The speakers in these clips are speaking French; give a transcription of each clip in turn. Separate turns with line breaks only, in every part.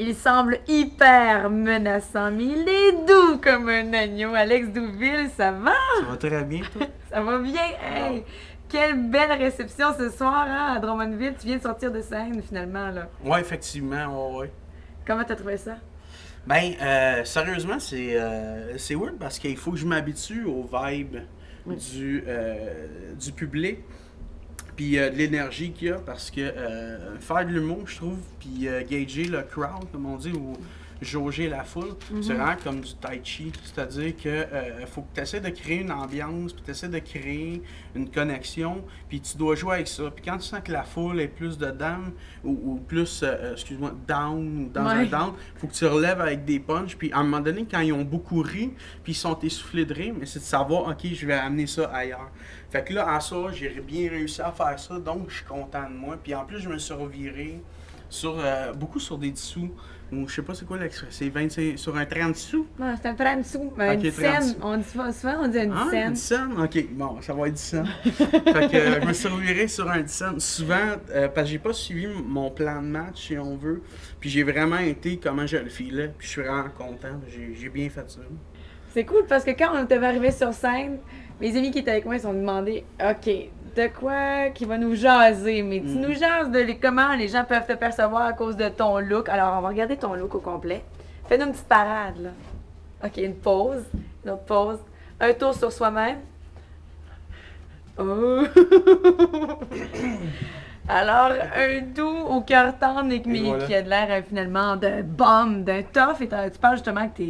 Il semble hyper menaçant, mais il est doux comme un agneau. Alex Douville, ça va?
Ça va très bien, toi?
Ça va bien? Hey! Quelle belle réception ce soir hein, à Drummondville. Tu viens de sortir de scène finalement. Là.
Ouais, effectivement, ouais.
Comment t'as trouvé ça?
Ben, sérieusement, c'est weird parce qu'il faut que je m'habitue au vibe du public. Puis de l'énergie qu'il y a parce que faire de l'humour, je trouve, puis gager le crowd, comme on dit, ou jauger la foule, c'est vraiment comme du tai chi. C'est-à-dire que faut que tu essaies de créer une ambiance, puis tu essaies de créer une connexion, puis tu dois jouer avec ça. Puis quand tu sens que la foule est plus dedans, ou plus, excuse-moi, down, ou dans un down, faut que tu relèves avec des punches. Puis à un moment donné, quand ils ont beaucoup ri, puis ils sont essoufflés de rire, mais c'est de savoir, ok, je vais amener ça ailleurs. Fait que là, en ça, j'ai bien réussi à faire ça, donc je suis content de moi. Puis en plus, je me suis reviré sur, beaucoup sur des dessous. Ou je sais pas c'est quoi l'expression, c'est 25, sur un 30 sous?
Non, c'est un 30 sous. Une
Ok, 30
scène.
sous.
On dit souvent, on dit une scène.
Une scène? Ok, bon, ça va être 10 cents. Fait que je me suis reviré sur un 10 cents. Souvent, parce que j'ai pas suivi mon plan de match, si on veut. Puis j'ai vraiment été comment je le filais. Puis je suis vraiment content. J'ai bien fait ça.
C'est cool parce que quand on était arrivé sur scène, mes amis qui étaient avec moi, ils se sont demandé OK, de quoi qui va nous jaser, mais tu nous jases de comment les gens peuvent te percevoir à cause de ton look. Alors, on va regarder ton look au complet. Fais-nous une petite parade, là. OK, une pause, une autre pause. Un tour sur soi-même. Oh! Alors, un doux au cœur tendre, mais
voilà.
qui a de l'air finalement d'un bum, d'un tough. Et tu parles justement que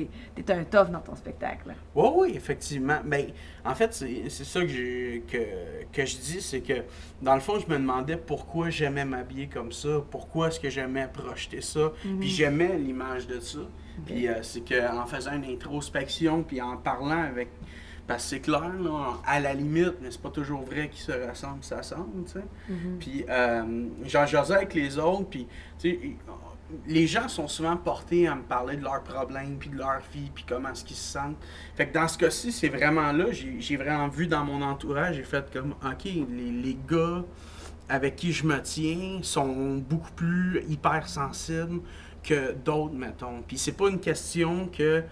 t'es un tough dans ton spectacle.
Oui, effectivement. Ben, en fait, c'est ça que je dis, c'est que dans le fond, je me demandais pourquoi j'aimais m'habiller comme ça, pourquoi est-ce que j'aimais projeter ça, puis j'aimais l'image de ça. Puis c'est qu'en faisant une introspection, puis en parlant avec... Parce que c'est clair, là, à la limite, mais c'est pas toujours vrai qu'ils se ressemblent, ça semble, tu sais. Puis j'en jasais avec les autres, puis tu sais, les gens sont souvent portés à me parler de leurs problèmes, puis de leur vie, puis comment est-ce qu'ils se sentent. Fait que dans ce cas-ci, c'est vraiment là, j'ai vraiment vu dans mon entourage, j'ai fait comme, ok, les gars avec qui je me tiens sont beaucoup plus hypersensibles que d'autres, mettons. Puis c'est pas une question que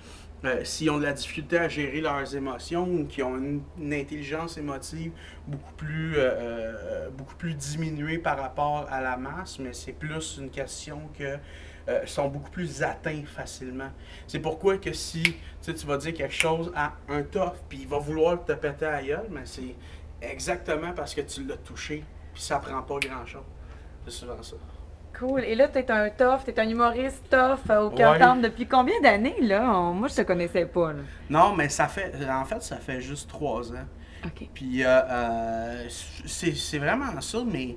s'ils ont de la difficulté à gérer leurs émotions ou qui ont une intelligence émotive beaucoup plus diminuée par rapport à la masse, mais c'est plus une question que sont beaucoup plus atteints facilement. C'est pourquoi que si tu vas dire quelque chose à un tough, puis il va vouloir te péter à la gueule, mais c'est exactement parce que tu l'as touché, puis ça prend pas grand-chose. C'est souvent ça.
Cool. Et là, t'es un tough, t'es un humoriste tough au cœur
Ouais.
tendre depuis combien d'années, là? Moi, je te connaissais pas, là.
Non, mais ça fait juste 3 ans.
OK.
Puis c'est vraiment ça, mais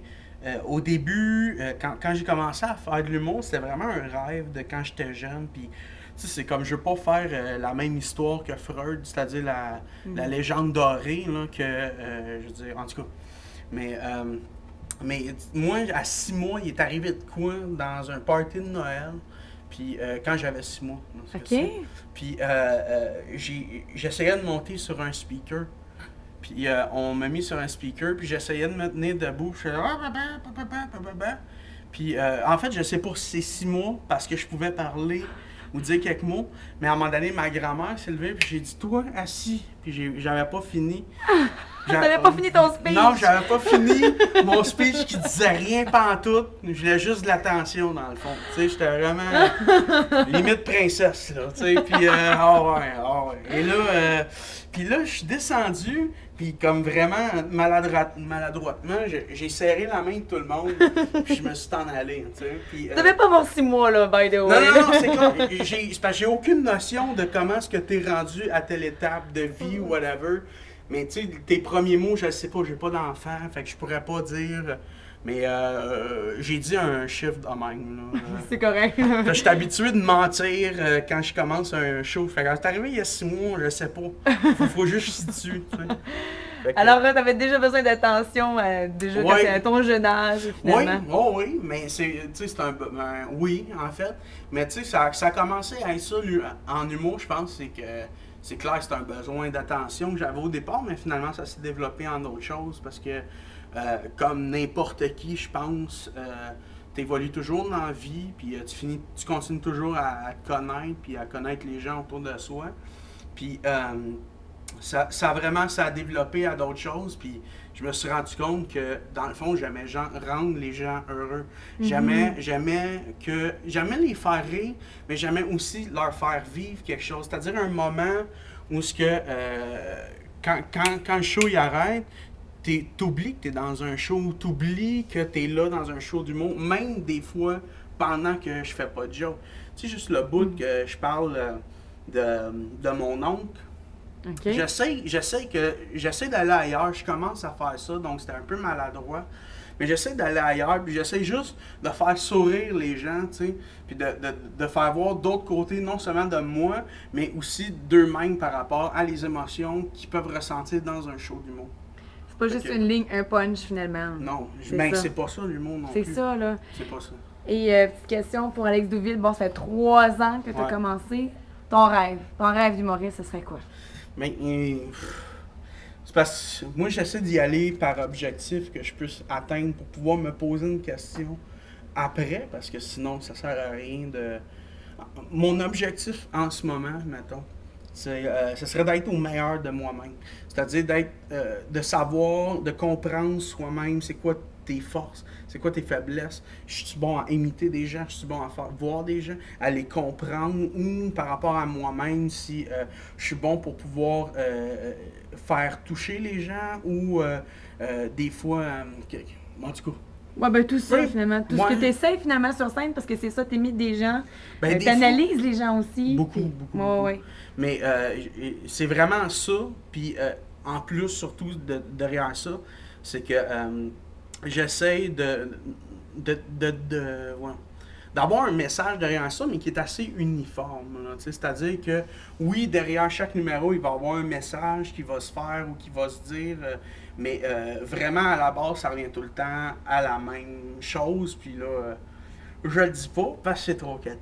au début, quand j'ai commencé à faire de l'humour, c'était vraiment un rêve de quand j'étais jeune. Puis c'est comme je veux pas faire la même histoire que Freud, c'est-à-dire la légende dorée, là, que je veux dire, en tout cas. Mais moi, à 6 mois, il est arrivé de quoi dans un party de Noël. Puis quand j'avais 6 mois.
OK.
Puis j'essayais de monter sur un speaker. Puis on m'a mis sur un speaker, puis j'essayais de me tenir debout. Je faisais Puis en fait, je sais pas si c'est 6 mois parce que je pouvais parler ou dire quelques mots. Mais à un moment donné, ma grand-mère s'est levée, puis j'ai dit, toi, assis. Puis j'avais pas fini.
T'avais pas fini ton speech?
Non, j'avais pas fini mon speech qui disait rien pantoute. Je voulais juste de l'attention, dans le fond. Tu sais, j'étais vraiment limite princesse, là. Tu sais, puis ouais. Et là, puis là, je suis descendu, puis comme vraiment maladroitement, j'ai serré la main de tout le monde, puis je me suis en allé, tu sais. Puis,
T'avais pas mon 6 mois, là, by the way.
non, c'est clair. C'est parce que j'ai aucune notion de comment est-ce que t'es rendu à telle étape de vie ou whatever. Mais tu sais, tes premiers mots, je sais pas, j'ai pas d'enfant, fait que je pourrais pas dire. Mais j'ai dit un chiffre de même. Là.
C'est correct.
Je suis habitué de mentir quand je commence un show. Fait que c'est arrivé il y a 6 mois, je sais pas. Faut juste s'y dessus. Tu sais. Fait que,
Alors, t'avais déjà besoin d'attention, déjà quand t'es à ton jeune âge, finalement.
Oui, mais c'est oui, en fait. Mais tu sais, ça a commencé à être ça en humour, je pense, c'est que c'est clair que c'est un besoin d'attention que j'avais au départ, mais finalement, ça s'est développé en autre chose parce que, comme n'importe qui, je pense, évolues toujours dans la vie, puis tu continues toujours à te connaître, puis à connaître les gens autour de soi. Puis ça a développé à d'autres choses, puis je me suis rendu compte que, dans le fond, j'aimais rendre les gens heureux. J'aimais les faire rire, mais j'aimais aussi leur faire vivre quelque chose. C'est-à-dire un moment où quand le show il arrête, t'oublies que t'es dans un show, t'oublies que t'es là dans un show d'humour, même des fois pendant que je fais pas de joke. Tu sais, juste le bout que je parle de mon oncle.
OK.
J'essaie d'aller ailleurs, je commence à faire ça, donc c'était un peu maladroit. Mais j'essaie d'aller ailleurs, puis j'essaie juste de faire sourire les gens, tu sais, puis de faire voir d'autres côtés, non seulement de moi, mais aussi d'eux-mêmes par rapport à les émotions qu'ils peuvent ressentir dans un show d'humour.
C'est pas juste une ligne, un punch finalement.
Non,
ça.
c'est pas ça l'humour non
C'est
plus.
ça, là.
C'est pas ça.
Et petite question pour Alex Douville. Bon, ça fait 3 ans que tu as
Ouais.
commencé. Ton rêve d'humoriste, ce serait quoi?
Mais c'est parce que moi j'essaie d'y aller par objectif que je puisse atteindre pour pouvoir me poser une question après, parce que sinon ça sert à rien de. Mon objectif en ce moment, mettons, ce serait d'être au meilleur de moi-même. C'est-à-dire de savoir, de comprendre soi-même c'est quoi tes forces, c'est quoi tes faiblesses. Je suis bon à imiter des gens, je suis bon à voir des gens, à les comprendre, ou par rapport à moi-même, si je suis bon pour pouvoir faire toucher les gens, ou des fois, en tout cas.
Ouais, ben tout ça,
Oui.
finalement. Tout
Ouais.
ce que tu essaies finalement sur scène, parce que c'est ça, t'imites des gens.
Ben, des
T'analyses les gens aussi.
Beaucoup,
puis-
beaucoup,
Ouais,
beaucoup.
ouais.
Mais c'est vraiment ça. Puis en plus, surtout derrière ça, c'est que j'essaie ouais, d'avoir un message derrière ça, mais qui est assez uniforme. Là, tu sais. C'est-à-dire que, oui, derrière chaque numéro, il va y avoir un message qui va se faire ou qui va se dire, mais vraiment, à la base, ça revient tout le temps à la même chose. Puis là, je le dis pas parce que c'est trop quétaine.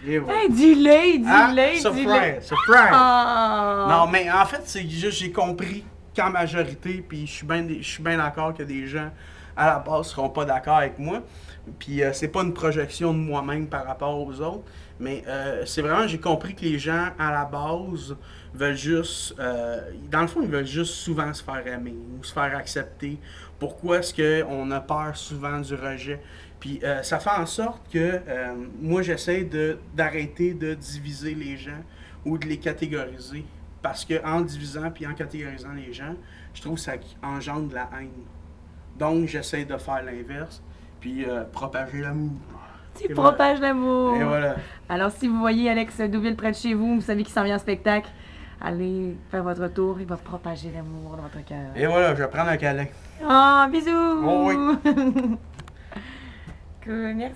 Et voilà.
Hey, dis-le,
Ah,
dis-le, dis-le.
surprise, surprise!
Ah.
Non, mais en fait, c'est juste j'ai compris qu'en majorité, puis je suis bien d'accord que des gens, à la base, seront pas d'accord avec moi. Puis c'est pas une projection de moi-même par rapport aux autres, mais c'est vraiment, j'ai compris que les gens, à la base, veulent juste, dans le fond, ils veulent juste souvent se faire aimer ou se faire accepter. Pourquoi est-ce qu'on a peur souvent du rejet? Puis ça fait en sorte que moi, j'essaie d'arrêter de diviser les gens ou de les catégoriser. Parce qu'en divisant puis en catégorisant les gens, je trouve que ça engendre de la haine. Donc, j'essaie de faire l'inverse, puis propager l'amour.
Tu
Et
propages l'amour.
Et voilà.
Alors, si vous voyez Alex Douville près de chez vous, vous savez qu'il s'en vient en spectacle, allez faire votre tour, il va propager l'amour dans votre cœur.
Et voilà, je vais prendre un câlin.
Oh, bisous!
Oh oui.
Cool, merci.